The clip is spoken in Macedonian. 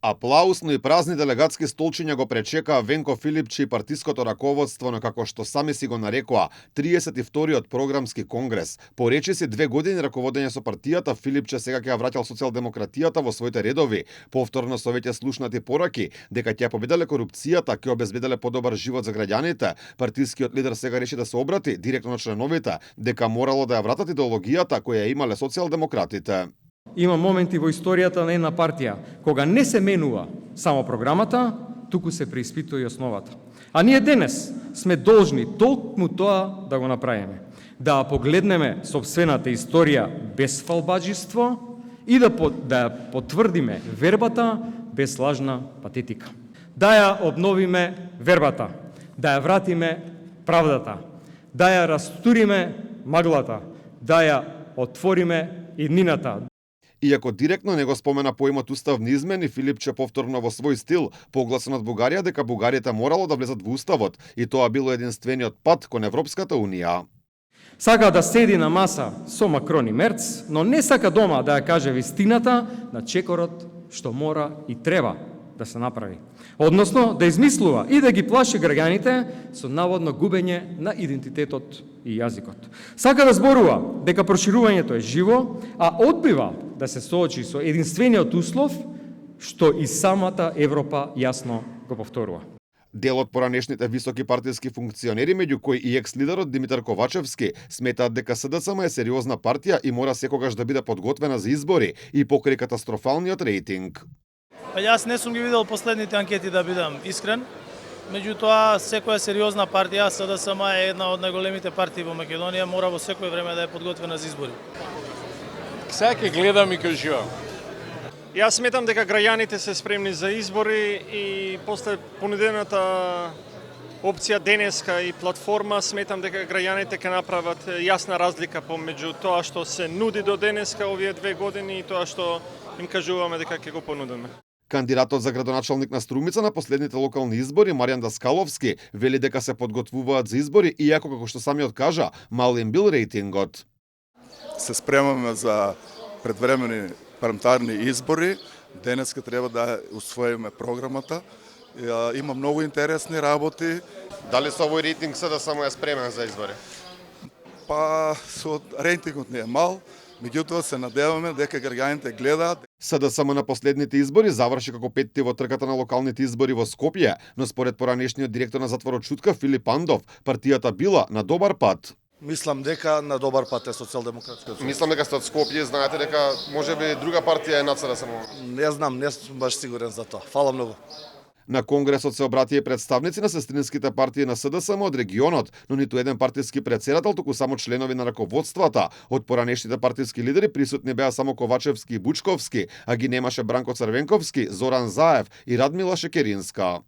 Аплаузно и празни делегатски столчиња го пречекаа Венко Филипчи и партиското раководство на, како што сами си го нарекоа, 32-тиот програмски конгрес. По речиси 2 години раководење со партијата, Филипче сега ќе ја враќал социјалдемократијата во своите редови. Повторно со веќе слушнати пораки дека ќе победеле корупцијата, ќе обезбеделе подобар живот за граѓаните, партискиот лидер сега реши да се обрати директно на членовите, дека морало да ја вратат идеологијата која имале социјалдемократите. Има моменти во историјата на една партија кога не се менува само програмата, туку се преиспитува и основата. А ние денес сме должни толкму тоа да го направиме. Да погледнеме сопствената историја без фалбаџиство и да ја потврдиме вербата без лажна патетика. Да ја обновиме вербата, да ја вратиме правдата, да ја растуриме маглата, да ја отвориме иднината. Иако директно не го спомена поимот уставни измени, Филипче повторно во свој стил погласи над Бугарија дека бугарите морало да влезат во уставот и тоа било единствениот пат кон Европската унија. Сака да седи на маса со Макрон и Мерц, но не сака дома да ја каже вистината на чекорот што мора и треба да се направи. Односно, да измислува и да ги плаши граѓаните со наводно губење на идентитетот и јазикот. Сака да зборува дека проширувањето е живо, а одбива да се соочи со единствениот услов што и самата Европа јасно го повторува. Дел од поранешните високи партиски функционери, меѓу кои и екс-лидерот Димитар Ковачевски, сметаат дека СДСМ е сериозна партија и мора секогаш да биде подготвена за избори и покрај катастрофалниот рейтинг. Јас не сум ги видел последните анкети, да бидам искрен. Меѓутоа, секоја сериозна партија, СДСМ е една од најголемите партии во Македонија, мора во секој време да е подготвена за избори. Сега ќе гледам и кажувам. Јас сметам дека граѓаните се спремни за избори и после понудената опција денеска и платформа, сметам дека граѓаните ќе направат јасна разлика помеѓу тоа што се нуди до денеска овие 2 години и тоа што им кажуваме дека ќе го понудиме. Кандидатот за градоначалник на Струмица на последните локални избори, Маријан Даскаловски, вели дека се подготвуваат за избори, иако, како што самиот кажа, мал им бил рейтингот. Се спремаме за предвремени парламентарни избори. Денеска треба да усвоиме програмата. Има многу интересни работи. Дали со овој рейтинг СДСМ е спремен за избори? Па, со рейтингот не е мал. Меѓутоа се надеваме дека граѓаните гледаат. СДСМ на последните избори заврши како петти во трката на локалните избори во Скопје, но според поранешниот директор на затворот Чутка Филип Пандов, партијата била на добар пат. Мислам дека на добар пат е социјалдемократскиот. Мислам дека сте од Скопје, знаете дека можеби друга партија е над СДСМ. Не знам, не сум баш сигурен за тоа. Фала многу. На конгресот се обратија представници на сестринските партии на СДСМ од регионот, но ниту еден партиски претседател, туку само членови на раководствата. Од поранешните партиски лидери присутни беа само Ковачевски и Бучковски, а ги немаше Бранко Црвенковски, Зоран Заев и Радмила Шекеринска.